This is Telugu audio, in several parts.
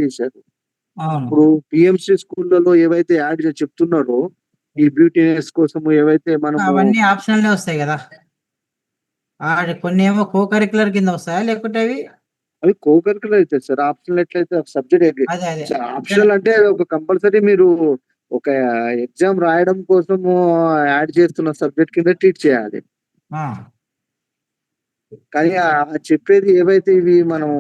చేశారు. అవును. ఇప్పుడు పిఎంసి స్కూళ్ళలో ఏవైతే యాడ్ చెప్తున్నారో ఈ బ్యూటీనెస్ కోసం ఏవైతే మనము అవన్నీ ఆప్షనల్ వస్తాయి కదా. కొన్ని ఏమో కో కరికులర్ కింద వస్తాయా లేకుంటే అవి కో-కరిక్యులర్ అవుతాయి సార్. ఆప్షనల్ ఎట్లయితే సబ్జెక్ట్ అదే అదే ఆప్షనల్ అంటే ఒక కంపల్సరీ మీరు ఒక ఎగ్జామ్ రాయడం కోసము యాడ్ చేస్తున్న సబ్జెక్ట్ కింద ట్రీట్ చేయాలి. ఆ, కానీ చెప్పేది ఏవైతే ఇవి మనం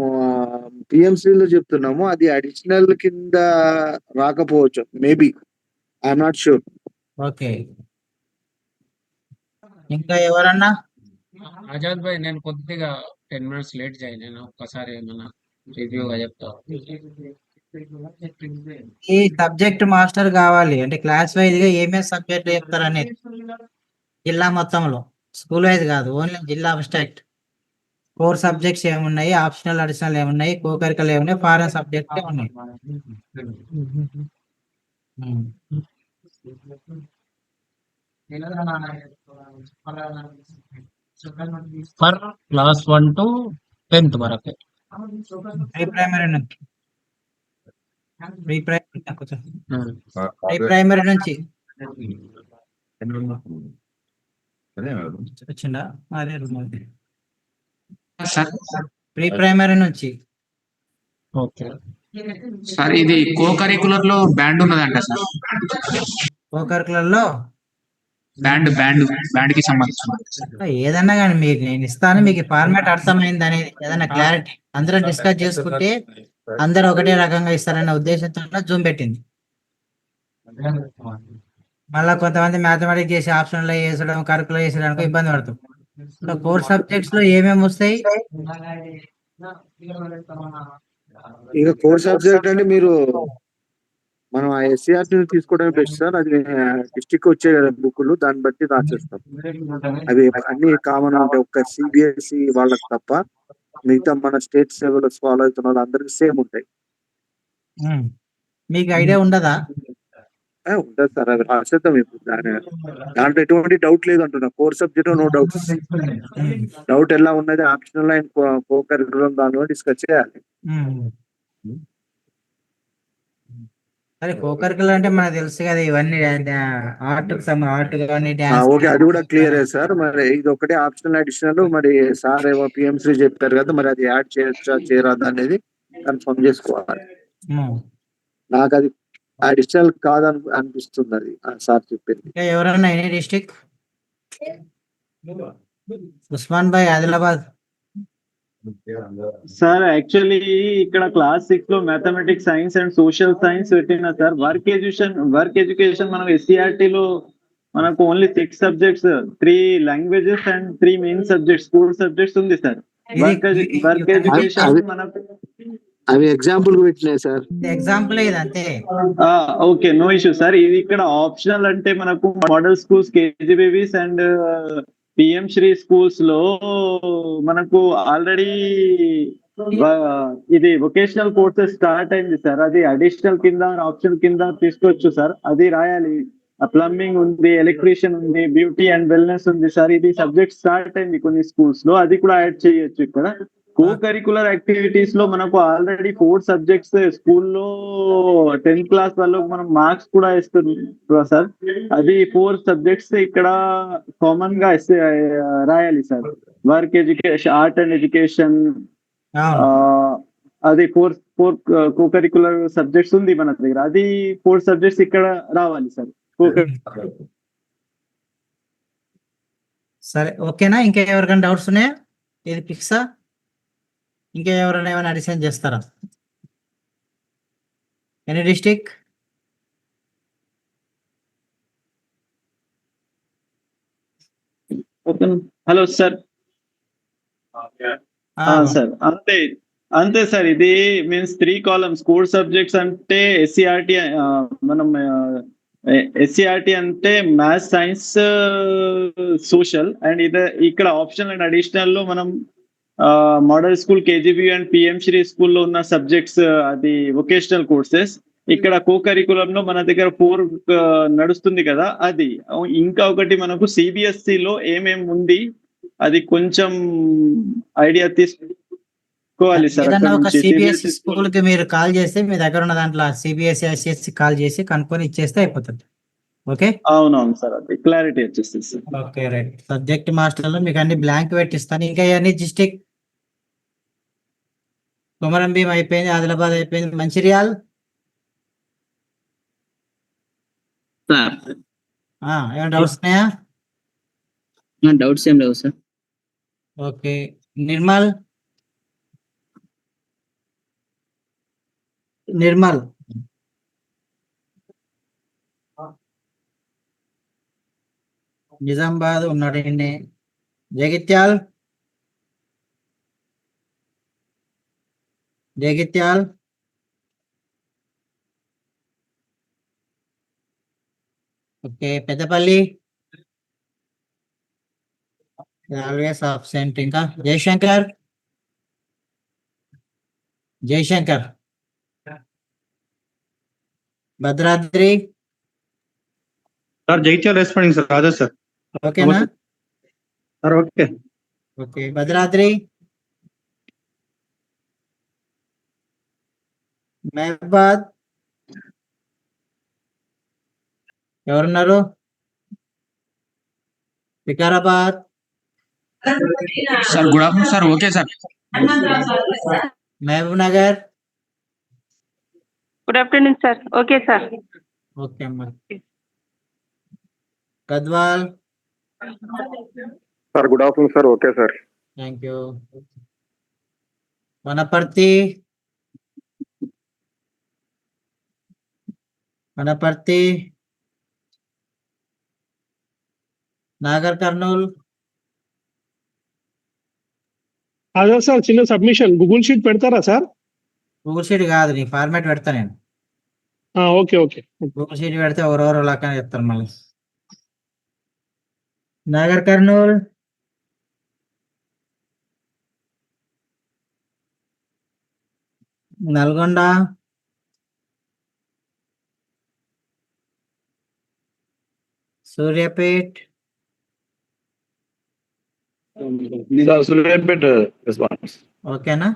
పిఎంసీలో చెప్తున్నామో అది అడిషనల్ కింద రాకపోవచ్చు. Maybe I'm not sure. Okay. ఇంకా ఎవరన్నా ఆజాద్ భాయ్, నేను కొద్దిగా 10 minutes లేట్ జాయిన్ అయినా. ఒక్కసారి ఏమన్నా రివ్యూగా చెప్తా. ఈ సబ్జెక్ట్ మాస్టర్ కావాలి అంటే క్లాస్ వైజ్ గా ఏమేమి సబ్జెక్ట్ చెప్తారు అనేది జిల్లా మొత్తంలో, స్కూల్ వైజ్ కాదు, ఓన్లీ జిల్లా అబ్స్ట్రాక్ట్. కోర్ సబ్జెక్ట్స్ ఏమున్నాయి, ఆప్షనల్ అడిషనల్ ఏమున్నాయి, కో కరికులర్ ఏమున్నాయి, ఫారెన్ సబ్జెక్ట్ ఏమున్నాయి. ఫర్ క్లాస్ 1 to 10th వరకు. ప్రీ ప్రైమరీ నుంచి ప్రీ ప్రైమరీ నుంచి వచ్చిందా? అదే ప్రీ ప్రైమరీ నుంచి. ఓకే సార్, ఇది కో కరికులర్ లో బ్యాండ్ ఉన్నదంట సార్. కో కరికులర్ లో బ్యాండ్ కి సంబంధించిన ఏదన్నా కానీ మీకు నేను ఇస్తాను, మీకు ఫార్మాట్ అర్థమైంది అనేది ఏదన్నా క్లారిటీ అందరూ డిస్కస్ చేసుకుంటే అందరూ ఒకటే రకంగా ఇస్తారన్న ఉద్దేశంతో జూమ్ పెట్టింది. మళ్ళా కొంతమంది మ్యాథమెటిక్స్ చేసి ఆప్షన్ లో వేసడం, కరికులర్ చేసడానికి ఇబ్బంది పడుతుంది. కోర్ సబ్జెక్ట్స్ లో ఏమేమి వస్తాయి? ఇక కోర్ సబ్జెక్ట్ అంటే మీరు మనం ఆ ఎస్సీఆర్టీ తీసుకోవడమే బెస్ట్ సార్. అది డిస్ట్రిక్ట్ వచ్చే బుక్లు దాన్ని బట్టి రాసేస్తాం. అవి అన్ని కామన్ ఉంటాయి. ఒక్క సిబిఎస్ఈ వాళ్ళకి తప్ప మిగతా మన స్టేట్ లెవెల్ ఫాలో అవుతున్న వాళ్ళు అందరికి సేమ్ ఉంటాయి. మీకు ఐడియా ఉండదా? ఉంటుంది సార్, అవి రాసేద్దాం. ఇప్పుడు దాంట్లో ఎటువంటి డౌట్ లేదు అంటున్నా. Core subject no doubts. Doubt ఎలా ఉన్నది ఆప్షనల్ అండ్ కో కరికులర్ దానిలో డిస్కస్ చేయాలి. సరే, కో కరికులర్ అంటే మనకు తెలుసు కదా, ఇవన్నీ ఆర్ట్ కానీ ఓకే, అది కూడా క్లియర్ సార్. మరి ఇది ఒకటే ఆప్షనల్ అడిషనల్. మరి సార్ ఏమో పిఎంసీ చెప్పారు కదా, మరి అది యాడ్ చేయొచ్చా చేయరాదా అనేది కన్ఫర్మ్ చేసుకోవాలి. నాకు అది అడిషనల్ కాదని అనిపిస్తుంది అది సార్ చెప్పింది. ఎవరన్నా any district? Usman bhai, Adilabad. Sir actually ఇక్కడ క్లాస్ 6 లో mathematics, science and social science పెట్టిన సార్. వర్క్ ఎడ్యుకేషన్ మనం ఎస్సీఆర్టీ లో మనకు only 6 subjects, 3 languages and 3 main subjects, 4 subjects ఉంది సార్. వర్క్ ఎడ్యుకేషన్ మనకు అవి ఎగ్జాంపుల్ పెట్టినాయి సార్. ఎగ్జాంపుల్ ఇది అంతే. Okay, no issue sir. ఇది ఇక్కడ ఆప్షనల్ అంటే మనకు model schools, KGBVs and PM Shri schools లో మనకు ఆల్రెడీ ఇది వొకేషనల్ కోర్సెస్ స్టార్ట్ అయింది సార్. అది అడిషనల్ కింద, ఆప్షన్ కింద తీసుకోవచ్చు సార్. అది రాయాలి. ప్లంబింగ్ ఉంది, ఎలక్ట్రీషియన్ ఉంది, బ్యూటీ అండ్ వెల్నెస్ ఉంది సార్. ఇది సబ్జెక్ట్ స్టార్ట్ అయింది కొన్ని స్కూల్స్ లో, అది కూడా యాడ్ చేయొచ్చు. ఇక్కడ కో కరికులర్ యాక్టివిటీస్ లో మనకు ఆల్రెడీ 4 సబ్జెక్ట్స్ స్కూల్లో 10th క్లాస్ వాళ్ళకు మనం మార్క్స్ కూడా ఇస్తున్నాం సార్. అది 4 సబ్జెక్ట్స్ ఇక్కడ కామన్ గా రాయాలి sir. Work education, art and education, అది 4 కో కరికులర్ సబ్జెక్ట్స్ ఉంది మన దగ్గర. అది 4 సబ్జెక్ట్స్ ఇక్కడ రావాలి సార్. సరే, ఓకేనా? ఇంకా ఎవరికైనా డౌట్స్ ఉన్నాయా? ఇది ఫిక్సా? ఇంకా ఎవరైనా ఏమైనా అడిషన్ చేస్తారా? Any district? Hello sir. Sir అంతే సార్. ఇది మీన్స్ 3 కాలమ్స్. కోర్ సబ్జెక్ట్స్ అంటే ఎస్సీఆర్టీ, మనం ఎస్సీఆర్టీ అంటే మ్యాథ్స్, సైన్స్, సోషల్. అండ్ ఇక్కడ ఆప్షన్ అండ్ అడిషనల్ లో మనం model school, KGB and PM Shri స్కూల్లో ఉన్న సబ్జెక్ట్స్, అది వొకేషనల్ కోర్సెస్. ఇక్కడ కో కరికులం లో మన దగ్గర 4 నడుస్తుంది కదా, అది. ఇంకా ఒకటి మనకు సిబిఎస్ఈ లో ఏమేమి ఉంది అది కొంచెం ఐడియా తీసుకోవాలి సార్ ఏదన్నా అక్కడ ఒక నుంచి సిబిఎస్ఈ CBSE స్కూల్ కి మీరు కాల్ చేస్తే మీ దగ్గర ఉన్న దాంట్లో సిబిఎస్ఈ ఐసిఎస్సి కాల్ చేసి కనుక్కొని ఇచ్చేస్తే అయిపోతుంది. ఓకే అవునవును సార్, అది క్లారిటీ వచ్చేస్తుంది సార్. Okay right. సబ్జెక్ట్ మాస్టర్లో మీకు అన్ని బ్లాంక్ పెట్టిస్తాను. ఇంకా ఇవన్నీ డిస్టిక్ కొమరం భీం అయిపోయింది, ఆదిలాబాద్ అయిపోయింది, మంచిర్యాల్ సార్ ఏమైనా డౌట్స్ ఉన్నాయా? డౌట్స్ ఏం లేవు సార్. ఓకే నిర్మల్ నిజామాబాద్ ఉన్నాడు. Jagtial okay. Peddapalli always absent. ఇంకా జయశంకర్ భద్రాద్రి సార్ జైత్యాల రెస్పాండింగ్ సార్, రాజా సార్. ఓకేనా? Sir okay. ఓకే భద్రాద్రి మహబాద్ ఎవరున్నారు? Vikarabad sir good afternoon sir. Okay sir. Mahabubnagar good afternoon sir. Okay sir. Okay అమ్మా. Gadwal sir good afternoon sir. Okay sir. Thank you. Wanaparthy Nagarkurnool అదే సార్, చిన్న సబ్మిషన్ గూగుల్ షీట్ పెడతారా సార్? గూగుల్ షీట్ కాదు, నీ ఫార్మాట్ పెడతా నేను. Okay okay. గూగుల్ షీట్ పెడితే ఎవరెవరు లాగా చెప్తారు మళ్ళీ. నాగర్ కర్నూల్ నల్గొండ సూర్యాపేట్ సూర్యాపేట రెస్పాన్స్. ఓకేనా?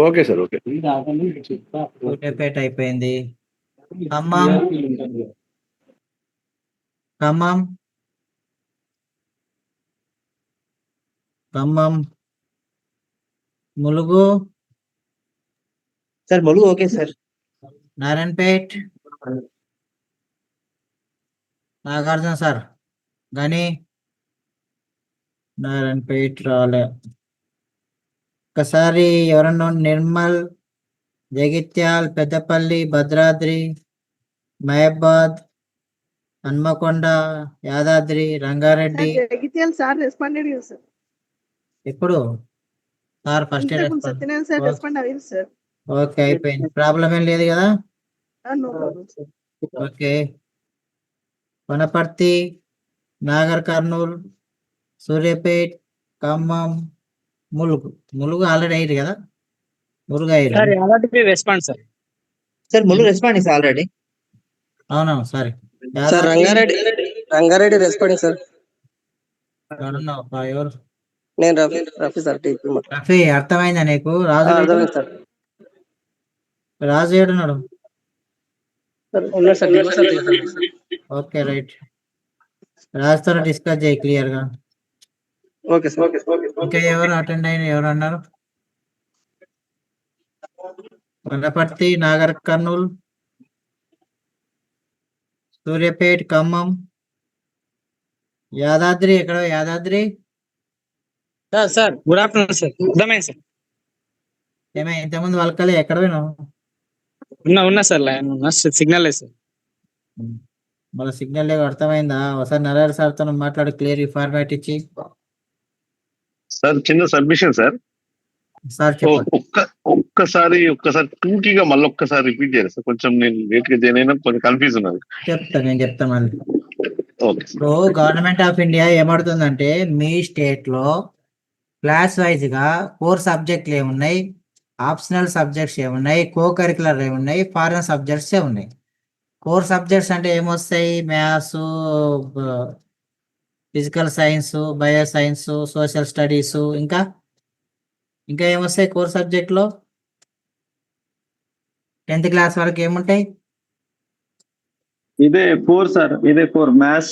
Okay sir. ఓకే. సూర్యాపేట అయిపోయింది. Khammam Mulugu sir Mulugu okay sir. Narayanpet Nagarjuna sir గని నారాయణపేట్ రాలే. ఒకసారి ఎవరన్నా నిర్మల్, జగిత్యాల్, పెద్దపల్లి, భద్రాద్రి, మహబాద్, హన్మకొండ, యాదాద్రి, రంగారెడ్డి. జగిత్యాల సార్ రెస్పాండెడ్ కదా సార్. ఎప్పుడు sir first Satyanarayana sir respond అయ్యారు సార్. ఓకే అయిపోయింది. ప్రాబ్లం ఏం లేదు కదా? No problem sir. Okay. Wanaparthy, Nagarkurnool, Suryapet, Khammam, Mulugu already అయ్యారు కదా? ములుగు అయ్యారు. Sir Mulugu responding sir already. అవునవును sorry. Sir Rangareddy responding sir. ఎవరు? నేను రఫీ సార్. రఫీ అర్థమైందా నీకు? రాజు సార్. రాజు ఏడున్నాడు? Okay right. రాజుతో డిస్కస్ చేయి క్లియర్ గా. Okay sir. ఇంకా ఎవరు అటెండ్ అయిన ఎవరు అన్నారు? వనపర్తి, నాగర్ కర్నూల్, సూర్యాపేట్, ఖమ్మం, యాదాద్రి. ఎక్కడ Yadadri? Sir good afternoon sir. అర్థమైంది సార్. ఏమే ఇంతకుముందు వాళ్ళకలే ఎక్కడ పోయినావు? ఉన్నా సార్, లైన్ ఉన్నా, సిగ్నల్ లేదు సార్. మళ్ళీ సిగ్నల్ లేక అర్థమైందా? ఒకసారి నరేష్ సార్తో మాట్లాడి క్లియర్ ఫార్మాట్ ఇచ్చి. సార్ చిన్న సబ్మిషన్ సార్. సార్ చెప్పండి. ఒక్కసారి టూకీగా మళ్ళీ ఒక్కసారి రిపీట్ చేయాలి సార్. కొంచెం నేను లేట్ గా జాయిన్ అయినా కొంచెం కన్ఫ్యూజ్ ఉన్నది. నేను చెప్తాను మళ్ళీ. ఓకే. ఇప్పుడు గవర్నమెంట్ ఆఫ్ ఇండియా ఏమడుతుందంటే మీ స్టేట్ లో క్లాస్ వైజ్ గా కోర్ సబ్జెక్టులు ఏమున్నాయి, ఆప్షనల్ సబ్జెక్ట్స్ ఏమున్నాయి, కో కరికులర్ ఏమున్నాయి, ఫారెన్ సబ్జెక్ట్స్ ఏమున్నాయి. కోర్ సబ్జెక్ట్స్ అంటే ఏమొస్తాయి? Maths, physical science, bio science, social studies, ఇంకా ఇంకా ఏమొస్తాయి కోర్ సబ్జెక్ట్ లో? 10th క్లాస్ వరకు ఏముంటాయి? ఇదే 4 సార్, ఇదే 4 మ్యాథ్స్,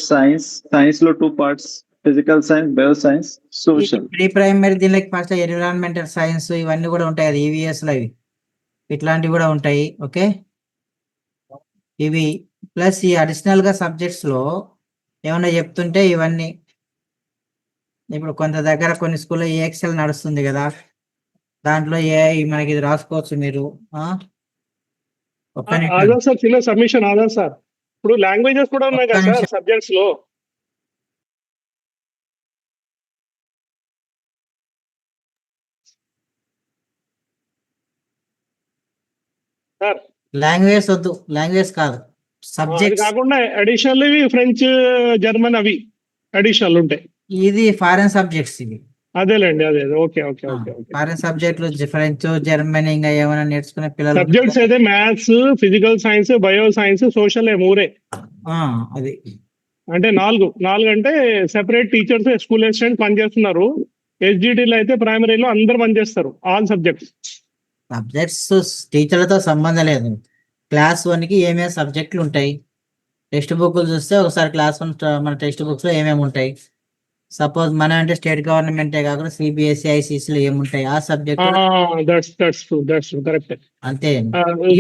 సైన్స్ లో 2 parts, physical science, bio science, social. Pre primary దీనికి ఫస్ట్ ఎన్విరాన్మెంటల్ సైన్స్ ఇవన్నీ కూడా ఉంటాయి, అది ఈవీఎస్ లో ఇవి ఇట్లాంటివి కూడా ఉంటాయి. ఓకే, ఇవి ప్లస్ ఈ అడిషనల్ గా సబ్జెక్ట్స్ లో ఏమన్నా చెప్తుంటే ఇవన్నీ ఇప్పుడు కొంత దగ్గర కొన్ని స్కూల్లో ఏఎక్సెల్ నడుస్తుంది కదా, దాంట్లో మనకి ఇది రాసుకోవచ్చు మీరు. ఒక్క నిమిషం, ఆధార్ సార్ చిన్న సబ్మిషన్ ఆధార్ సార్. ఇప్పుడు లాంగ్వేజెస్ కూడా ఉన్నాయి ఒక్క కదా సార్ నిమిషం. సబ్జెక్ట్స్ లో. సార్ లాంగ్వేజ్ వద్దు, లాంగ్వేజ్ కాదు, అది సబ్జెక్ట్స్. కాకుండా అడిషనల్ ఫ్రెంచ్, జర్మన్ అవి అడిషనల్ ఉంటాయి. ఇది ఫారెన్ సబ్జెక్ట్స్ ఇవి. అదేలేండి, అదే okay okay okay okay. Foreign సబ్జెక్టులు ఫ్రెంచ్, జర్మనీ ఇంకా ఏమైనా నేర్చుకునే పిల్లలు సబ్జెక్ట్స్ అయితే maths, physical science, bio science, social మూరే. అది అంటే నాలుగు అంటే సెపరేట్ టీచర్స్ స్కూల్ అసిస్టెంట్ పనిచేస్తున్నారు. ఎస్జిటిలో అయితే ప్రైమరీలో అందరు పనిచేస్తారు, ఆల్ సబ్జెక్ట్స్. సబ్జెక్ట్స్ టీచర్లతో సంబంధం లేదు. క్లాస్ 1కి ఏమేమి సబ్జెక్టులు ఉంటాయి, టెక్స్ట్ బుక్లు చూస్తే ఒకసారి క్లాస్ 1 మన టెక్స్ట్ బుక్స్ లో ఏమేమి ఉంటాయి. సపోజ్ మన అంటే స్టేట్ గవర్నమెంటే కాకుండా సిబిఎస్ఈ, ఐసిఎస్ఈలో ఏముంటాయి ఆ సబ్జెక్ట్ దట్స్ ట్రూ కరెక్ట్. అంతే.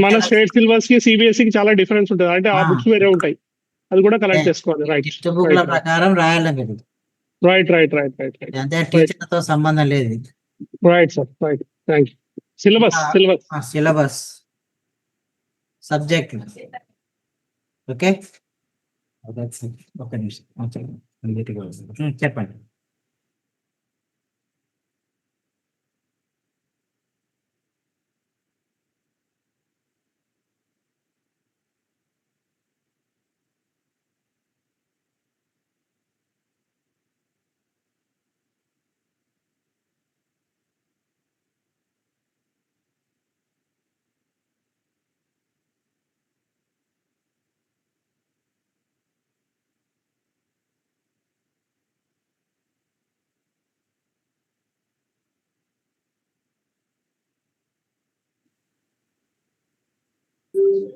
మన స్టేట్ సిలబస్ కి సిబిఎస్ఈ కి చాలా డిఫరెన్స్ ఉంటుంది, అంటే ఆ బుక్స్ వేరే ఉంటాయి, అది కూడా కలెక్ట్ చేసుకోవాలి. రైట్ టెక్స్ట్ బుక్ల ప్రకారం రాయాలి మీరు. రైట్ అంతే, టీచర్లతో సంబంధం లేదు. Right sir, right, thank you. Syllabus subject. Okay, ఒక నిమిషం చెప్పండి.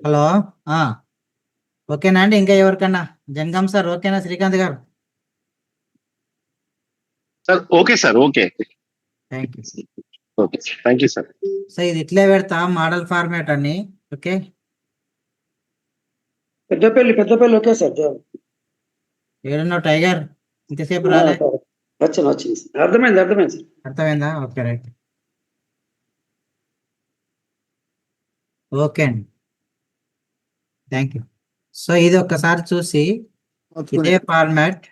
హలో, ఓకేనా అండి? ఇంకా ఎవరికన్నా? జంగం సార్ ఓకేనా? Srikanth garu sir okay sir, okay thank you. Okay, thank you sir. So ఇది ఇట్లే పెడతా మోడల్ ఫార్మాట్ అని. Okay, Peddapalli okay sir. ఏడున్నావు టైగర్? ఇంతసేపు రాలే. వచ్చింది అర్థమైంది సార్. అర్థమైందా? ఓకే, రైట్, ఓకే అండి, థ్యాంక్ యూ. సో ఇది ఒక్కసారి చూసి ఇదే ఫార్మాట్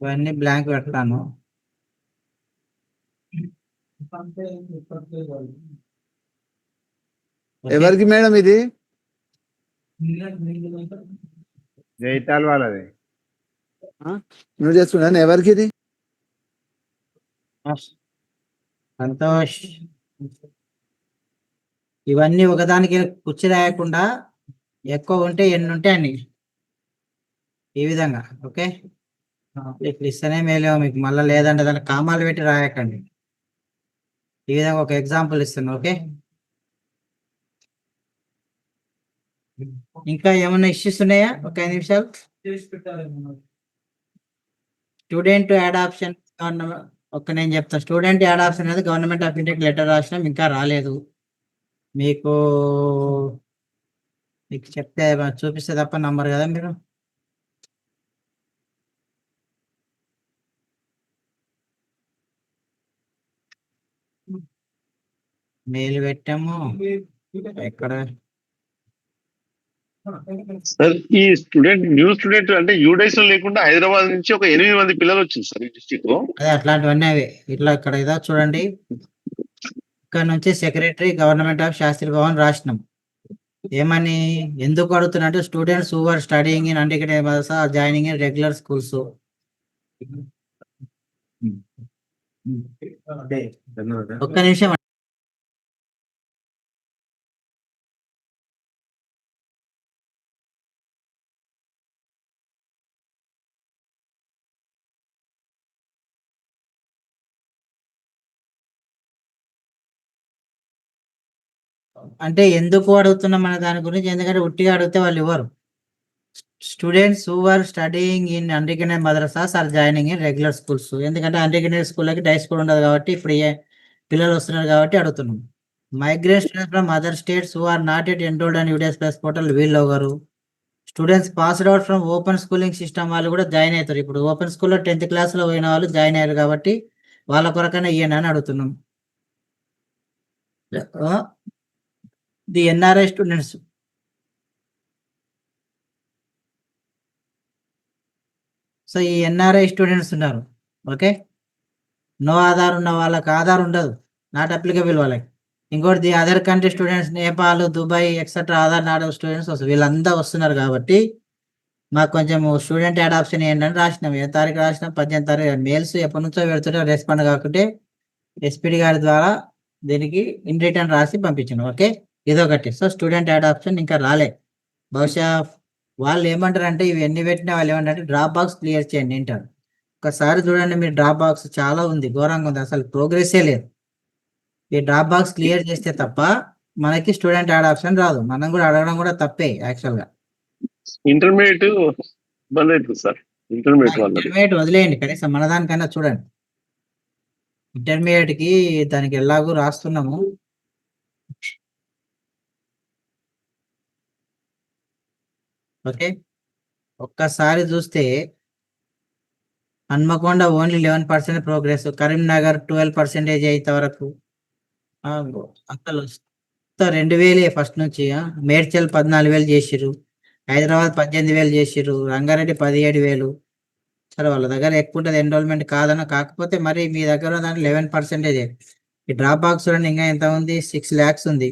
ఇవన్నీ బ్లాంక్ పెడతాను. ఎవరికి మేడం ఇది? జైతాల్ వాళ్ళది. నువ్వు చేసుకున్నాను. ఎవరికి ఇది? సంతోష్. ఇవన్నీ ఒకదానికి కుర్చీ రాయకుండా ఎక్కువ ఉంటే ఎన్ని ఉంటే అన్ని ఈ విధంగా. ఓకే, ఇట్లా ఇస్తేనే మేలేమో మీకు, మళ్ళీ లేదంటే దానికి కామాలు పెట్టి రాయకండి. ఈ విధంగా ఒక ఎగ్జాంపుల్ ఇస్తాను. ఓకే, ఇంకా ఏమైనా ఇష్యూస్ ఉన్నాయా? ఒక 5 నిమిషాలు. స్టూడెంట్ అడాప్షన్ నేను చెప్తాను. స్టూడెంట్ అడాప్షన్ అనేది గవర్నమెంట్ ఆఫ్ ఇండియాకి లెటర్ రాసినాం, ఇంకా రాలేదు. మీకు చెప్తే చూపిస్తే తప్ప నంబర్ కదా మీరు. మెయిల్ పెట్టాము ఎక్కడ? సార్ ఈ న్యూ స్టూడెంట్ అంటే యూడైస్ లో లేకుండా హైదరాబాద్ నుంచి ఒక 8 మంది పిల్లలు వచ్చింది సార్ ఈ డిస్ట్రిక్ట్ లో. అదే అట్లాంటివన్నీ అవి ఇట్లా ఇక్కడ ఇదా చూడండి. ఇక్కడ నుంచి secretary government of Shastri Bhavan రాసినాం. ఏమని ఎందుకు అడుగుతున్నా అంటే students who are studying in undergraduate or joining in regular schools. ఒక్క నిమిషం. అంటే ఎందుకు అడుగుతున్నాం మన దాని గురించి, ఎందుకంటే ఉట్టిగా అడిగితే వాళ్ళు ఇవ్వరు. Students who are studying in unrecognised madrasas are joining in regular schools. ఎందుకంటే అన్రికగ్నైజ్డ్ స్కూల్కి డై స్కూల్ ఉండదు కాబట్టి ఇప్పుడు పిల్లలు వస్తున్నారు కాబట్టి అడుగుతున్నాం. Migrate students from other states who are not at enrolled and UDISE plus portal వీళ్ళు ఒకరు. Students passed out from open schooling system వాళ్ళు కూడా జాయిన్ అవుతారు. ఇప్పుడు ఓపెన్ స్కూల్లో 10th క్లాస్లో పోయిన వాళ్ళు జాయిన్ అయ్యారు కాబట్టి వాళ్ళ కొరకైనా ఇవ్వండి అని అడుగుతున్నాం. The NRI students. సో ఈ ఎన్ఆర్ఐ స్టూడెంట్స్ ఉన్నారు. ఓకే, నో ఆధార్ ఉన్న వాళ్ళకి ఆధార్ ఉండదు, నాట్ అప్లికబుల్ వాళ్ళకి. ఇంకోటి the other country students, Nepal, Dubai etcetera Aadhaar not students వస్తారు. వీళ్ళంతా వస్తున్నారు కాబట్టి మాకు కొంచెం స్టూడెంట్ అడాప్షన్ ఏంటని రాసినాం. ఏ తారీఖు రాసినాం? 18వ తారీఖు. మెయిల్స్ ఎప్పటి నుంచో పెడుతుంటే రెస్పాండ్ కాకుంటే ఎస్పీడి గారి ద్వారా దీనికి ఇన్ రిటర్న్ రాసి పంపించాను. ఓకే, ఇదొకటి. సో స్టూడెంట్ అడాప్షన్ ఇంకా రాలే. బహుశా వాళ్ళు ఏమంటారంటే ఇవి ఎన్ని పెట్టినా వాళ్ళు ఏమంటారంటే డ్రాప్ బాక్స్ క్లియర్ చేయండి అంటారు. ఒకసారి చూడండి, మీరు డ్రాప్ బాక్స్ చాలా ఉంది, ఘోరంగా ఉంది, అసలు ప్రోగ్రెస్సే లేదు. ఈ డ్రాప్ బాక్స్ క్లియర్ చేస్తే తప్ప మనకి స్టూడెంట్ అడాప్షన్ రాదు. మనం కూడా అడగడం కూడా తప్పే యాక్చువల్గా. ఇంటర్మీడియట్ బంద్ అవుతుంది సార్. ఇంటర్మీడియట్ వాళ్ళది ఇంటర్మీడియట్ వదిలేయండి, కనీసం మన దానికైనా చూడండి. ఇంటర్మీడియట్ కి దానికి ఎలాగూ రాస్తున్నాము. ఓకే, ఒక్కసారి చూస్తే హన్మకొండ ఓన్లీ 11% ప్రోగ్రెస్, కరీంనగర్ 12% అయితే వరకు. అసలు 2000 ఫస్ట్ నుంచి. మేడ్చల్ 14,000 చేసిర్రు, హైదరాబాద్ 18,000 చేసిర్రు, రంగారెడ్డి 17,000. సరే వాళ్ళ దగ్గర ఎక్కువ ఉంటుంది ఎన్రోల్మెంట్ కాదన్న, కాకపోతే మరి మీ దగ్గర దాంట్లో 11%. ఈ డ్రాప్ బాక్స్ చూడండి ఇంకా ఎంత ఉంది, 6 lakhs ఉంది.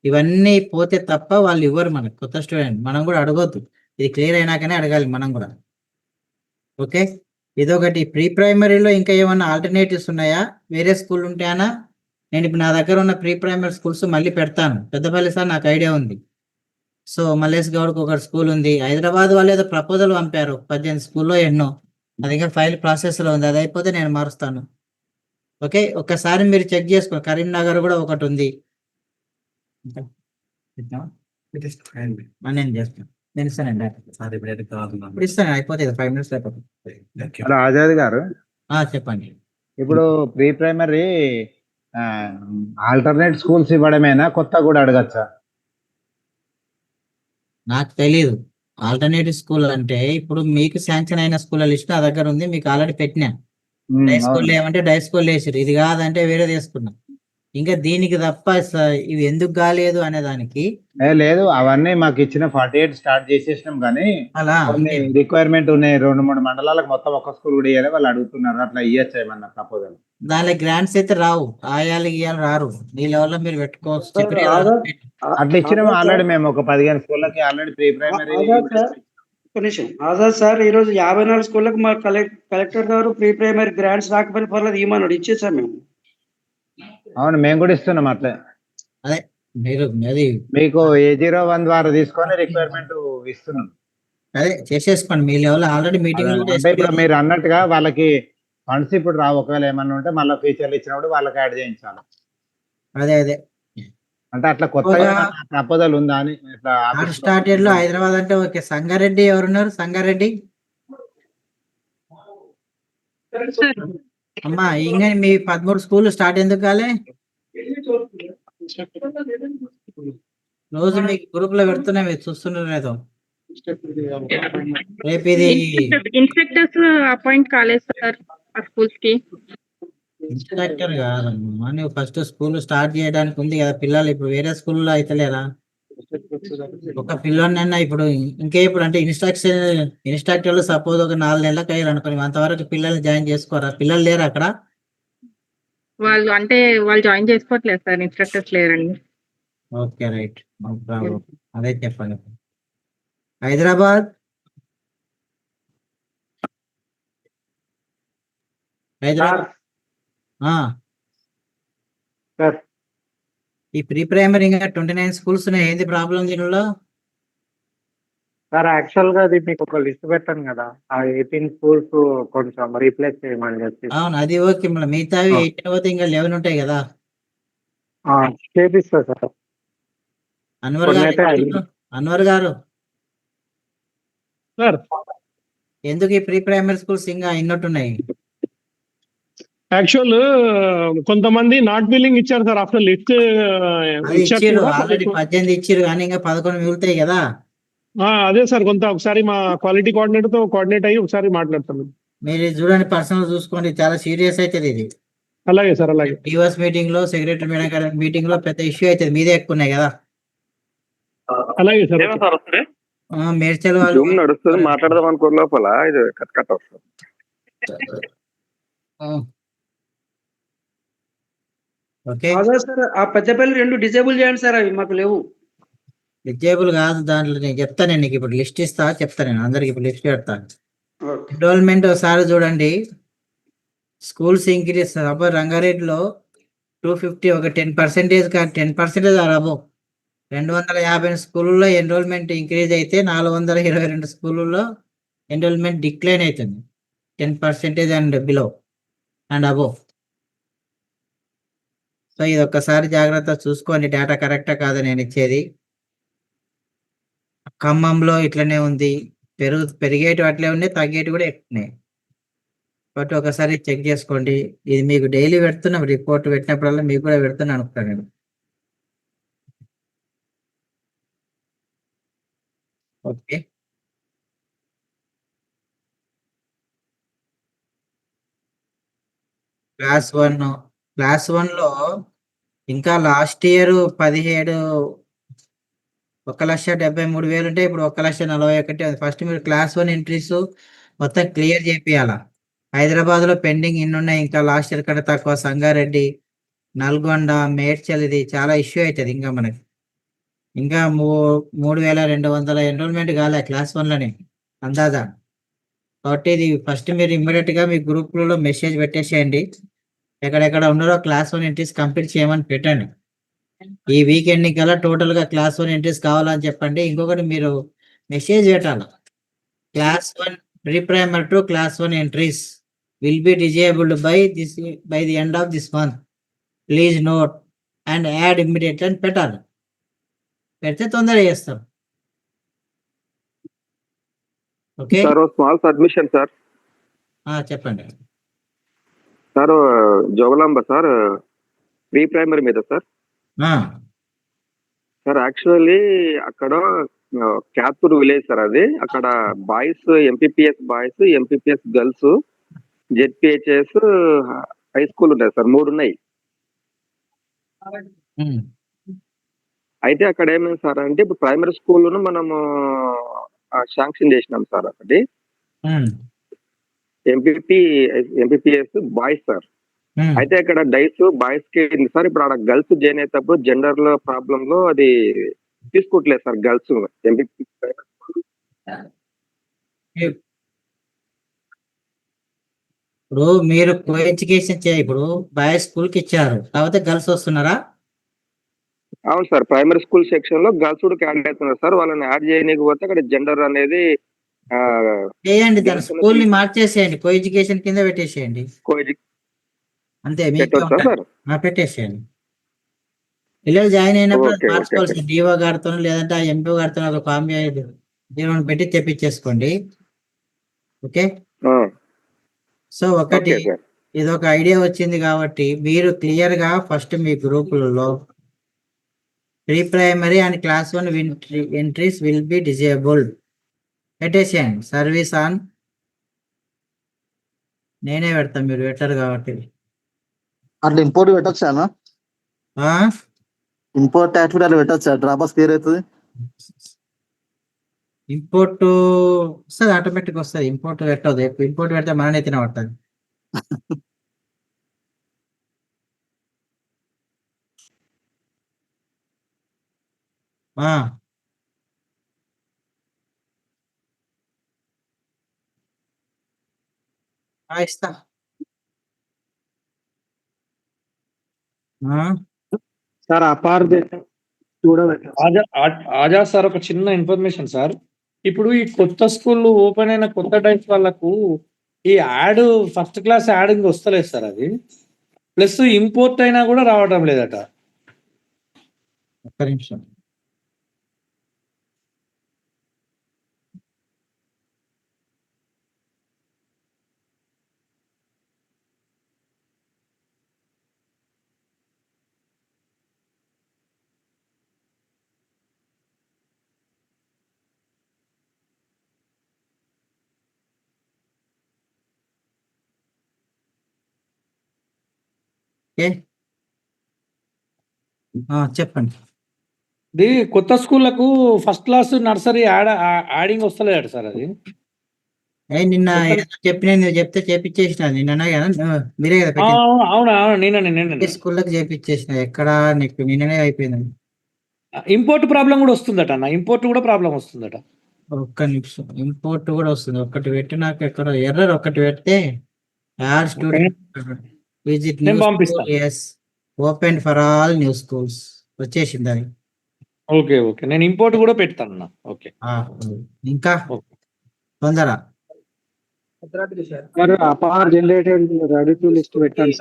ఇవన్నీ పోతే తప్ప వాళ్ళు ఇవ్వరు మనకు కొత్త స్టూడెంట్. మనం కూడా అడగొద్దు, ఇది క్లియర్ అయినాకనే అడగాలి మనం కూడా. ఓకే, ఇదొకటి. ప్రీ ప్రైమరీలో ఇంకా ఏమన్నా ఆల్టర్నేటివ్స్ ఉన్నాయా? వేరే స్కూల్ ఉంటాయనా? నేను ఇప్పుడు నా దగ్గర ఉన్న ప్రీ ప్రైమరీ స్కూల్స్ మళ్ళీ పెడతాను. పెద్దపల్లి సార్ నాకు ఐడియా ఉంది. సో మల్లేష్ గౌడ్కి ఒక స్కూల్ ఉంది. హైదరాబాద్ వాళ్ళు ఏదో ప్రపోజల్ పంపారు, 18 స్కూల్లో ఎన్నో. అది ఇంకా ఫైల్ ప్రాసెస్లో ఉంది, అది అయిపోతే నేను మారుస్తాను. ఓకే, ఒక్కసారి మీరు చెక్ చేసుకో. కరీంనగర్ కూడా ఒకటి ఉంది. నేను చేస్తాను, నేను ఇస్తానండి. ఇప్పుడు ఇస్తాను, అయిపోతుంది 5 minutes అయిపోతుంది. హలో ఆజాద్ గారు, చెప్పండి. ఇప్పుడు ప్రీ ప్రైమరీ ఆల్టర్నేట్ స్కూల్స్ ఇవ్వడమేనా, కొత్త కూడా అడగచ్చా? నాకు తెలీదు. ఆల్టర్నేటివ్ స్కూల్ అంటే ఇప్పుడు మీకు శాంక్షన్ అయిన స్కూల్ లిస్ట్ నా దగ్గర ఉంది, మీకు ఆల్రెడీ పెట్టినా. డై స్కూల్ ఏమంటే డై స్కూల్ వేసారు, ఇది కాదంటే వేరే తీసుకున్నాం. ఇంకా దీనికి తప్ప ఇవి ఎందుకు కాలేదు అనే దానికి లేదు, అవన్నీ మాకు ఇచ్చిన 48 స్టార్ట్ చేసేసినాం, కానీ అలా కొన్ని రిక్వైర్మెంట్ ఉన్నాయి. 2-3 మండలాలకు మొత్తం ఒక్క స్కూల్ కూడా ఇవ్వాలి, వాళ్ళు అడుగుతున్నారు. అట్లా ఇవ్వచ్చు ఏమన్నా ప్రపోజల్? దానిలో గ్రాంట్స్ అయితే రావు, ఆయాలు గీయాలు రారు. మీ లెవెల్లో మీరు పెట్టుకోవచ్చు. అట్లా ఇచ్చినాము ఆల్రెడీ. మేము ఒక 15 స్కూళ్ళకి already pre primary. Azad sir, ఈ రోజు 54 స్కూళ్ళకు మా కలెక్టర్ గారు ప్రీ ప్రైమరీ గ్రాంట్స్ రాకపోయినా పర్లేదు ఇవ్వమన్నాడు, ఇచ్చేసాం మేము. అవును, మేము కూడా ఇస్తున్నాం అట్లే. అదే మీరు అది మీకు A01 ద్వారా తీసుకొని రిక్వైర్మెంట్ ఇస్తున్నాం. అదే చేసేసుకోండి మీ లెవెల్. ఆల్రెడీ మీటింగ్ అంటే ఇప్పుడు మీరు అన్నట్టుగా వాళ్ళకి ఫండ్స్ ఇప్పుడు రావు. ఒకవేళ ఏమన్నా ఉంటే మళ్ళీ ఫ్యూచర్లు ఇచ్చినప్పుడు వాళ్ళకి యాడ్ చేయించాలి. అదే అదే అంటే అట్లా కొత్తగా ప్రపోజల్ ఉందా అని. స్టార్టెడ్ లో హైదరాబాద్ అంటే ఓకే. సంగారెడ్డి ఎవరున్నారు? సంగారెడ్డి అమ్మా, ఇంకా మీ 13 స్కూల్ స్టార్ట్ ఎందుకు కాలే? రోజు మీకు గ్రూప్ లో పెడుతున్నా, మీరు చూస్తున్నారు లేదో. రేపు ఇది ఇన్స్ట్రక్టర్స్ అపాయింట్ కాలేదు సార్ ఆ స్కూల్స్ కి. ఇన్స్ట్రక్టర్ కాదమ్మా, నువ్వు ఫస్ట్ స్కూల్ స్టార్ట్ చేయడానికి ఉంది కదా. పిల్లలు ఇప్పుడు వేరే స్కూల్లో అయితే లేరా? ఒక పిల్లోనైనా ఇప్పుడు ఇంకే ఇప్పుడు అంటే ఇన్స్ట్రక్టర్లు సపోజ్ ఒక 4 నెలలకు అయ్యారు అనుకోని, అంతవరకు పిల్లల్ని జాయిన్ చేసుకోరా? పిల్లలు లేరు అక్కడ? వాళ్ళు జాయిన్ చేసుకోవట్లేదు సార్, ఇన్స్ట్రక్టర్స్ లేరండి. Okay right, no problem. అదే చెప్పండి. హైదరాబాద్ ఈ ప్రీ ప్రైమరీ ఇంకా 29 స్కూల్స్ ఉన్నాయి. ఏంది ప్రాబ్లం దీనిలో? సార్ యాక్చువల్ గా అది మీకు ఒక లిస్ట్ పెట్టాను కదా, ఆ 18 స్కూల్స్ కొంచెం రీప్లేస్ చేయమని చెప్పి. అవును, అది ఓకే. మిగతావి 8 ఇంకా 11 ఉంటాయి కదా. చేపిస్తా సార్. అన్వర్ గారు కొన్నైతే అన్వర్ గారు సార్ ఎందుకు ఈ ప్రీ ప్రైమరీ స్కూల్స్ ఇంకా ఇన్నట్టున్నాయి? యాక్చువల్ కొంతమంది నాట్ బిల్లింగ్ ఇచ్చారు సార్. ఆఫ్టర్ లిస్ట్ అది ఇచ్చారు ఇచ్చిర్రు, కూడా ఆల్రెడీ 18 ఇచ్చిర్రు, కానీ ఇంకా 11 మిగులుతాయి కదా. అదే సార్ కొంత ఒకసారి మా క్వాలిటీ కోఆర్డినేటర్ తో కోఆర్డినేట్ అయ్యి ఒకసారి మాట్లాడతాను. మీరు ఇది చూడండి, పర్సనల్ చూసుకోండి, చాలా సీరియస్ అవుతుంది ఇది. అలాగే సార్, అలాగే. టీఓఎస్ మీటింగ్ లో, సెక్రటరీ మేడం గారి మీటింగ్ లో పెద్ద ఇష్యూ అవుతుంది, మీదే ఎక్కువ ఉన్నాయి కదా. అలాగే సార్. మేడ్చల్ వాళ్ళు నడుస్తుంది, మాట్లాడదాం అనుకో లోపల ఇది కట్ కట్ వస్తుంది. ఓకే సార్ ఆ పెద్దపల్లి 2 డిజేబుల్ చేయండి సార్, అవి మాకు లేవు. డిజేబుల్ కాదు, దాంట్లో నేను చెప్తాను, నేను నీకు ఇప్పుడు లిస్ట్ ఇస్తా, చెప్తాను నేను అందరికి ఇప్పుడు లిస్ట్ పెడతాను. ఎన్రోల్మెంట్ ఒకసారి చూడండి. స్కూల్స్ ఇంక్రీజ్ అబ్బో రంగారెడ్డిలో 250 ఒక 10% కాదు, 10% అబో 250 స్కూళ్ళలో ఎన్రోల్మెంట్ ఇంక్రీజ్ అయితే 422 స్కూళ్ళలో ఎన్రోల్మెంట్ డిక్లైన్ అవుతుంది. 10% and below and above. So ఇది ఒక్కసారి జాగ్రత్త చూసుకోండి, డేటా కరెక్టా కాదా నేను ఇచ్చేది. ఖమ్మంలో ఇట్లనే ఉంది, పెరిగేటి అట్లే ఉన్నాయి, తగ్గేటి కూడా ఎక్కున్నాయి. బట్ ఒకసారి చెక్ చేసుకోండి. ఇది మీకు డైలీ పెడుతున్నాం, రిపోర్ట్ పెట్టినప్పుడల్లా మీకు కూడా పెడుతున్నాను అనుకుంటాను నేను. ఓకే, క్లాస్ 1లో ఇంకా లాస్ట్ ఇయర్ 1,73,000 ఉంటే ఇప్పుడు 1,41,000. ఫస్ట్ మీరు క్లాస్ 1 ఎంట్రీస్ మొత్తం క్లియర్ చేపియాలా. హైదరాబాద్ లో పెండింగ్ ఇన్ని ఉన్నాయి, ఇంకా లాస్ట్ ఇయర్ కంటే తక్కువ. సంగారెడ్డి, నల్గొండ, మేడ్చల్, ఇది చాలా ఇష్యూ అవుతుంది. ఇంకా మనకి ఇంకా 3,200 ఎన్రోల్మెంట్ కాలే క్లాస్ 1లోనే అందాజా. కాబట్టి ఇది ఫస్ట్ మీరు ఇమ్మీడియట్ గా మీ గ్రూప్లలో మెసేజ్ పెట్టేసేయండి, ఎక్కడెక్కడ ఉన్నారో క్లాస్ 1 ఎంట్రీస్ కంప్లీట్ చేయమని పెట్టండి. ఈ వీకెండ్ కల్లా టోటల్ గా క్లాస్ 1 ఎంట్రీస్ కావాలని చెప్పండి. ఇంకొకటి మీరు మెసేజ్ పెట్టాలి, class 1 pre primary to class 1 entries will be disabled by the end of this month. Please note and add immediately అని పెట్టాలి. పెడితే తొందరగా చేస్తాం. Okay sir small submission sir. చెప్పండి sir. Jogulamba sir, pre primary మీద సార్. సార్ యాక్చువల్లీ అక్కడ క్యాత్పూర్ విలేజ్ సార్, అది అక్కడ boys MPPS boys, MPPS girls, ZPHS high school ఉంటాయి సార్, 3 ఉన్నాయి. అయితే అక్కడ ఏమైంది సార్ అంటే, ఇప్పుడు ప్రైమరీ స్కూల్ను మనము శాంక్షన్ చేసినాం సార్. ఒకటి ఎంపీపీఎస్ బాయ్స్ సార్. అయితే అక్కడ డైస్ బాయ్స్ కి సార్, ఇప్పుడు అక్కడ గర్ల్స్ జాయిన్ అయ్యేటప్పుడు జెండర్ లో ప్రాబ్లమ్ లో అది తీసుకోవట్లేదు సార్ గర్ల్స్ ఎంపీపీ. ఇప్పుడు మీరు కో ఎడ్యుకేషన్ ఇప్పుడు బాయ్స్ స్కూల్ కి ఇచ్చారు, కాకపోతే గర్ల్స్ వస్తున్నారా? అవును సార్, ప్రైమరీ స్కూల్ సెక్షన్ లో గర్ల్స్ కూడా క్యాండిడేట్ అవుతున్నారు సార్. వాళ్ళని యాడ్ చేయకపోతే అక్కడ జెండర్ అనేది చేయండి, దాని స్కూల్ ని మార్చేసేయండి, కో ఎడ్యుకేషన్ కింద పెట్టేసేయండి అంతే. పెట్టేసేయండి. పిల్లలు జాయిన్ అయినప్పుడు మార్చుకోవాల్సింది డిఓ గారితో లేదంటే ఆ ఎంపీ గారితో ఒక కాంబి జీవనం పెట్టి తెప్పించేసుకోండి. ఓకే, సో ఒకటి ఇది ఒక ఐడియా వచ్చింది కాబట్టి మీరు క్లియర్ గా ఫస్ట్ మీ గ్రూపులలో pre primary and class 1 entries will be disabled పెట్టేసేయండి. సర్వీస్ ఆన్ నేనే పెడతాను, మీరు పెట్టారు కాబట్టి. అట్లా ఇంపోర్ట్ పెట్టచ్చు అన్న, ఇంపోర్ట్ యాక్టివిటీ అట్లా పెట్టచ్చు, డ్రాప్ క్లియర్ అవుతుంది. ఇంపోర్ట్ వస్తుంది, ఆటోమేటిక్ వస్తుంది. ఇంపోర్ట్ పెట్టదు, ఇంపోర్ట్ పెడితే మననే తినబడుతుంది. ఇస్తా. సార్ అపార్ ఆజాద్ సార్, ఒక చిన్న ఇన్ఫర్మేషన్ సార్. ఇప్పుడు ఈ కొత్త స్కూల్ ఓపెన్ అయిన కొత్త టైప్స్ వాళ్ళకు ఈ యాడ్ ఫస్ట్ క్లాస్ యాడ్ వస్తలేదు సార్. అది ప్లస్ ఇంపోర్ట్ అయినా కూడా రావడం లేదట. ఒక్క నిమిషం. ఓకే, చెప్పండి. ఇది కొత్త స్కూళ్ళకు ఫస్ట్ క్లాస్ నర్సరీ యాడింగ్ వస్తలేదట సార్ అది. నిన్న చెప్పిన నువ్వు చెప్తే చేపించేసిన నిన్న కదా, మీరే కదా అవునా, నిన్న స్కూల్లోకి చేపించేసిన. ఎక్కడ నీకు నిన్ననే అయిపోయింది. ఇంపోర్ట్ ప్రాబ్లం కూడా వస్తుందట అన్న, ఇంపోర్ట్ కూడా ప్రాబ్లం వస్తుందట. ఒక్క నిమిషం, ఇంపోర్ట్ కూడా వస్తుంది. ఒకటి పెట్టి నాకు ఎక్కడ ఎర్రర్ ఒకటి పెడితే add student visit new school is open for all new schools వచ్చేసింది అది. ఓకే ఓకే, నేను ఇంపోర్ట్ కూడా పెడతాను. ఓకే, ఇంకా తొందర APAAR generated ready to list పెట్టండి.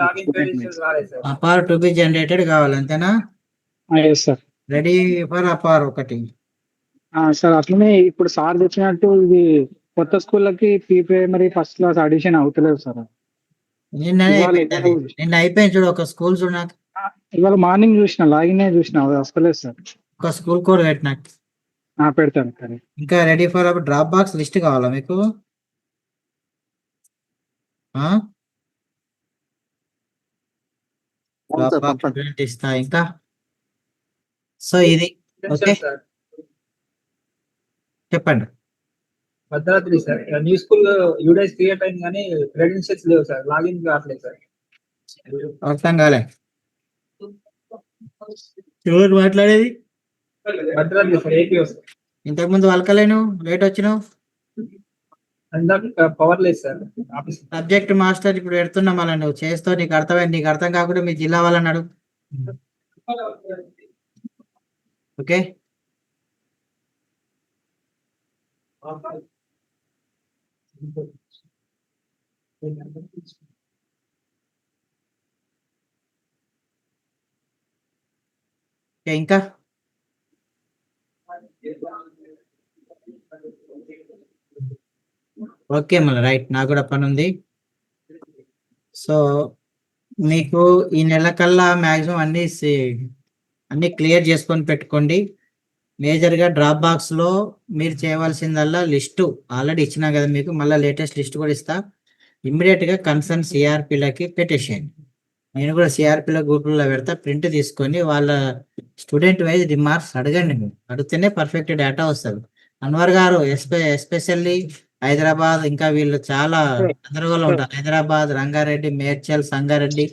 అపార్ టు బి జనరేటెడ్ కావాలి అంతేనా? సార్ రెడీ ఫర్ అపార్ ఒకటి. సార్ అట్లనే ఇప్పుడు సార్ తెచ్చినట్టు ఇది కొత్త స్కూళ్ళకి pre primary first class addition అవుతలేదు సార్. నిన్న అయిపోయింది చూడు, ఒక స్కూల్ చూడు. నాకు ఇవాళ మార్నింగ్ చూసిన, లాగిన్ చూసిన, అది వస్తలేదు సార్. ఒక స్కూల్ కోడ్ పెట్టి నాకు పెడతాను. కానీ ఇంకా ready for drop box list కావాలా మీకు? ఇస్తా ఇంకా. సో ఇది ఓకే, చెప్పండి. Bhadradri sir, new school UDISE create అయింది కానీ క్రెడెన్షియల్స్ లేవు సార్, లాగిన్ కావట్లేదు సార్. అర్థం కాలే, ఎవరు మాట్లాడేది? భద్రాద్రి సార్, ఏపీ వస్తుంది. ఇంతకుముందు వాళ్ళకలేను, లేట్ వచ్చినావు. పవర్ లేదు సార్. సబ్జెక్ట్ మాస్టర్ ఇప్పుడు పెడుతున్నా, మళ్ళీ నువ్వు చేస్తావు. నీకు అర్థమైంది, నీకు అర్థం కాకుండా మీ జిల్లా వాళ్ళని అడుగు. ఓకే, ఇంకా ఓకే మళ్ళీ రైట్, నాకు కూడా పని ఉంది. సో మీకు ఈ నెల కల్లా మ్యాక్సిమం అన్ని క్లియర్ చేసుకొని పెట్టుకోండి. మేజర్గా డ్రాప్ బాక్స్లో మీరు చేయవలసిందల్లా లిస్టు ఆల్రెడీ ఇచ్చినా కదా మీకు, మళ్ళీ లేటెస్ట్ లిస్ట్ కూడా ఇస్తా. ఇమ్మీడియట్గా కన్సర్న్ సిఆర్పిలకి పెట్టేసేయండి. నేను కూడా సిఆర్పిల గ్రూపుల్లో పెడతా, ప్రింట్ తీసుకొని వాళ్ళ స్టూడెంట్ వైజ్ రిమార్క్స్ అడగండి. మీరు అడిగితేనే పర్ఫెక్ట్ డేటా వస్తుంది. అన్వర్ గారు ఎస్పెషల్లీ హైదరాబాద్, ఇంకా వీళ్ళు చాలా గందరగోళం ఉంటారు. హైదరాబాద్, రంగారెడ్డి, మేడ్చల్, సంగారెడ్డి,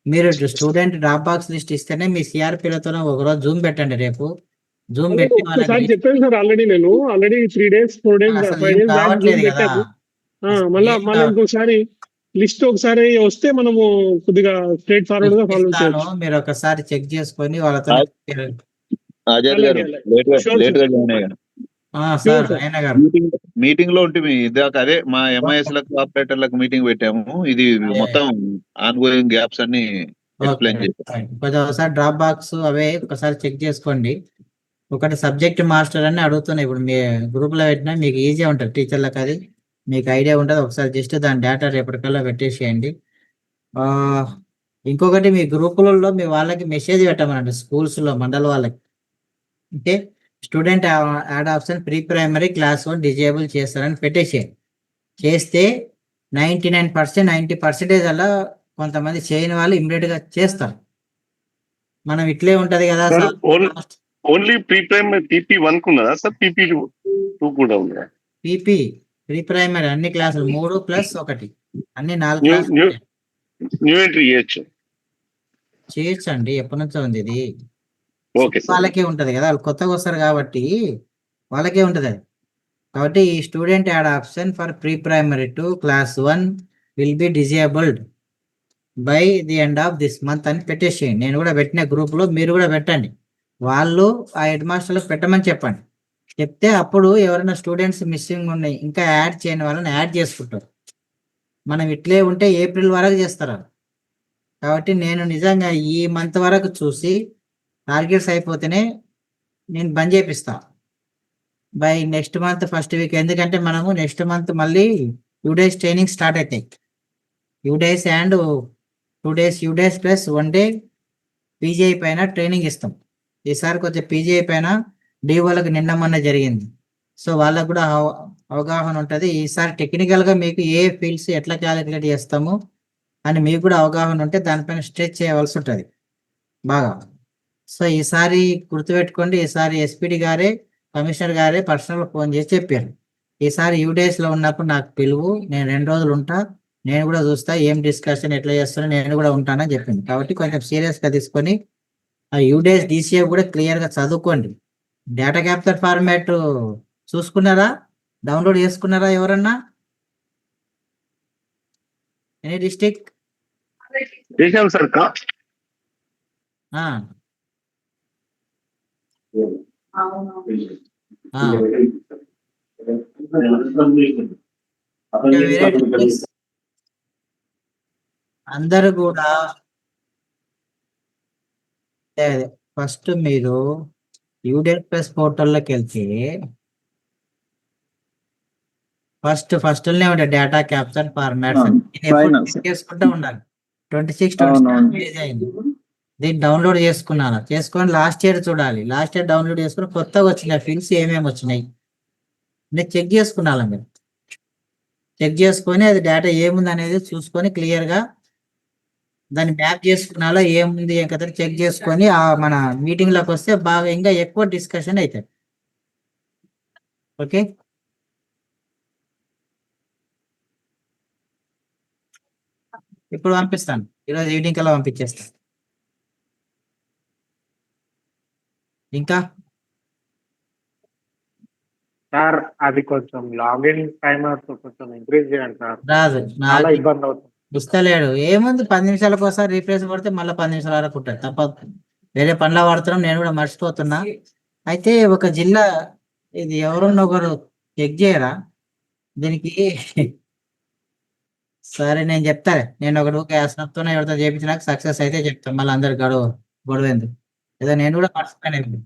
మీరు స్టూడెంట్ డ్రాప్ బాక్స్ లిస్ట్ ఇస్తేనే మీ సిఆర్పిలతో ఒకరోజు జూమ్ పెట్టండి. రేపు జూమ్ పెట్టి చెప్పాను సార్ ఆల్రెడీ, నేను ఆల్రెడీ 3 days 4 days 5 days రావట్లేదు కదా. మళ్ళీ ఇంకొకసారి లిస్ట్ ఒకసారి వస్తే మనము కొద్దిగా స్ట్రైట్ ఫార్వర్డ్ గా ఫాలో చేయొచ్చు. మీరు ఒకసారి చెక్ చేసుకొని వాళ్ళతో మీటింగ్ లో ఉంటుంది. ఇదాక అదే మా ఎంఐఎస్ లకు ఆపరేటర్లకు మీటింగ్ పెట్టాము. ఇది మొత్తం ఆన్ గోయింగ్ గ్యాప్స్ అన్ని ఎక్స్ప్లెయిన్ చేస్తాం. కొంచెం ఒకసారి డ్రాప్ బాక్స్ అవే ఒకసారి చెక్ చేసుకోండి. ఒకటి సబ్జెక్ట్ మాస్టర్ అని అడుగుతున్నాయి. ఇప్పుడు మీ గ్రూప్ లో పెట్టినా మీకు ఈజీ ఉంటుంది, టీచర్లకు అది మీకు ఐడియా ఉంటుంది. ఒకసారి జస్ట్ దాని డేటా రేపటికల్లా పెట్టేసేయండి. ఇంకొకటి మీ గ్రూపులలో మీ వాళ్ళకి మెసేజ్ పెట్టమనండి, స్కూల్స్లో మండల వాళ్ళకి. Okay, student add option pre primary class 1 disable చేస్తారని పెట్టేసేయండి. చేస్తే 99% 90% అలా కొంతమంది చేయని వాళ్ళు ఇమ్మీడియట్గా చేస్తారు. మనం ఇట్లే ఉంటది కదా sir. Only pre primary PP1 ఉన్నదా సార్? PP2 కూడా పీపీ ప్రీ ప్రైమరీ అన్ని క్లాసులు 3+1 అన్ని 4 క్లాసులు న్యూ ఎంట్రీ చేయొచ్చండి. ఎప్పటి నుంచో ఉంది ఇది. వాళ్ళకే ఉంటది కదా, వాళ్ళు కొత్తగా వస్తారు కాబట్టి వాళ్ళకే ఉంటది అది. కాబట్టి ఈ student add option for pre primary to class 1 will be disabled by the end of this month అని పెట్టేసేయండి. నేను కూడా పెట్టిన గ్రూప్లో, మీరు కూడా పెట్టండి. వాళ్ళు ఆ హెడ్ మాస్టర్లకు పెట్టమని చెప్పండి. చెప్తే అప్పుడు ఎవరైనా స్టూడెంట్స్ మిస్సింగ్ ఉన్నాయి ఇంకా యాడ్ చేయని వాళ్ళని యాడ్ చేసుకుంటారు. మనం ఇట్లే ఉంటే ఏప్రిల్ వరకు చేస్తారు. కాబట్టి నేను నిజంగా ఈ మంత్ వరకు చూసి టార్గెట్స్ అయిపోతేనే నేను బంద్ చేపిస్తా by next month first week. ఎందుకంటే మనము నెక్స్ట్ మంత్ మళ్ళీ యూడేస్ ట్రైనింగ్ స్టార్ట్ అవుతాయి. UDISE and 2 days UDISE plus 1 day PGI పైన ట్రైనింగ్ ఇస్తాం. ఈసారి కొంచెం పీజీఐ పైన డీఓలకు నిన్న మొన్న జరిగింది. సో వాళ్ళకు కూడా అవగాహన ఉంటుంది. ఈసారి టెక్నికల్గా మీకు ఏ ఫీల్డ్స్ ఎట్లా క్యాలిక్యులేట్ చేస్తాము అని మీకు కూడా అవగాహన ఉంటే దానిపైన స్ట్రెచ్ చేయవలసి ఉంటుంది బాగా. సో ఈసారి గుర్తుపెట్టుకోండి, ఈసారి ఎస్పీడి గారే కమిషనర్ గారే పర్సనల్ ఫోన్ చేసి చెప్పారు, ఈసారి యూడేస్లో ఉన్నప్పుడు నాకు పిలువు, నేను 2 రోజులు ఉంటా, నేను కూడా చూస్తా ఏం డిస్కషన్ ఎట్లా చేస్తానో నేను కూడా ఉంటానని చెప్పింది. కాబట్టి కొంచెం సీరియస్గా తీసుకొని ఆ యూడేస్ డీసీఏ కూడా క్లియర్గా చదువుకోండి. డేటా క్యాప్చర్ ఫార్మాట్ చూసుకున్నారా, డౌన్లోడ్ చేసుకున్నారా ఎవరన్నా? Any district? చేశాం సార్. అందరూ కూడా ఫస్ట్ మీరు యూడేట్ ప్లస్ పోర్టల్లోకి వెళ్తే ఫస్ట్లోనే ఉంటాయి డేటా క్యాప్చర్ ఫార్మాట్స్ చేసుకుంటూ ఉండాలి. 26 పేజ్ అయింది. దీన్ని డౌన్లోడ్ చేసుకొని లాస్ట్ ఇయర్ చూడాలి. లాస్ట్ ఇయర్ డౌన్లోడ్ చేసుకుని కొత్తగా వచ్చిన ఫీల్డ్స్ ఏమేమి వచ్చినాయి నేను చెక్ చేసుకున్నాను. మీరు చెక్ చేసుకొని అది డేటా ఏముంది అనేది చూసుకొని క్లియర్గా దాన్ని మ్యాప్ చేసుకున్నాలో ఏముంది ఏం కదా చెక్ చేసుకొని మన మీటింగ్లోకి వస్తే బాగా ఇంకా ఎక్కువ డిస్కషన్ అవుతుంది. ఓకే, ఇప్పుడు పంపిస్తాను, ఈరోజు ఈవినింగ్ కల్లా పంపించేస్తాను. ఇంకా సార్ అది కొంచెం లాగిన్ టైమర్స్ కొంచెం ఇంక్రీజ్ చేయండి సార్. రాదు, చాలా ఇబ్బంది అవుతుంది. ఇస్తలేడు. ఏముంది 10 నిమిషాలకు ఒకసారి రీఫ్రెష్ కొడితే మళ్ళీ 10 నిమిషాల వరకు ఉంటుంది. తప్పదు, వేరే పనిలో వాడుతున్నాం, నేను కూడా మర్చిపోతున్నా. అయితే ఒక జిల్లా ఇది ఎవరన్నా ఒకరు చెక్ చేయరా దీనికి? సరే నేను చెప్తారే, నేను ఒకటి వేసినతో ఎవరితో చేయించినాక సక్సెస్ అయితే చెప్తాను. మళ్ళీ అందరు గొడవ ఎందుకు, ఏదో నేను కూడా మర్చిపోయాను.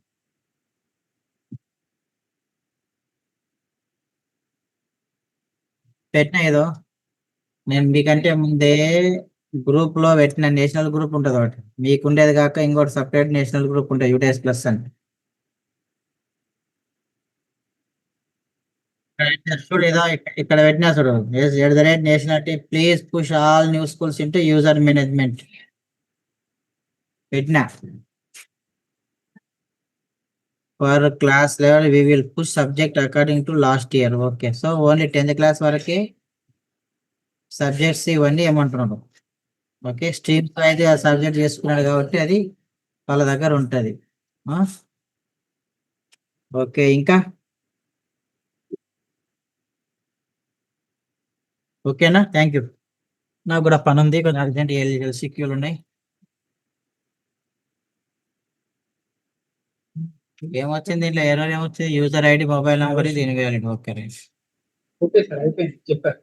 పెట్టినా ఏదో నేను మీకంటే ముందే గ్రూప్ లో పెట్టిన నేషనల్ గ్రూప్ ఉంటుంది ఒకటి, మీకు ఉండేది కాక ఇంకోటి సపరేట్ నేషనల్ గ్రూప్ ఉంటుంది యూడేస్ ప్లస్ అని. చూడు ఏదో ఇక్కడ పెట్టినా చూడు, nationality please push all new schools into user management పెట్టినా. For class level we will push subject according to last year. Okay, so only 10th class వరకే సబ్జెక్ట్స్ ఇవన్నీ ఏమంటున్నాడు. ఓకే, స్ట్రీమ్స్ అయితే ఆ సబ్జెక్ట్ చేసుకున్నాడు కాబట్టి అది వాళ్ళ దగ్గర ఉంటుంది. ఓకే, ఇంకా ఓకేనా? Thank you. నాకు కూడా పని ఉంది, కొంచెం అర్జెంట్ ఎల్సీక్యూలు ఉన్నాయి. ఏమొచ్చింది దీంట్లో ఎర్రర్ ఏమొచ్చింది? యూజర్ ఐడి మొబైల్ నెంబర్ దీని వేయాలి. ఓకే రైట్, ఓకే సార్ అయిపోయింది చెప్పారు.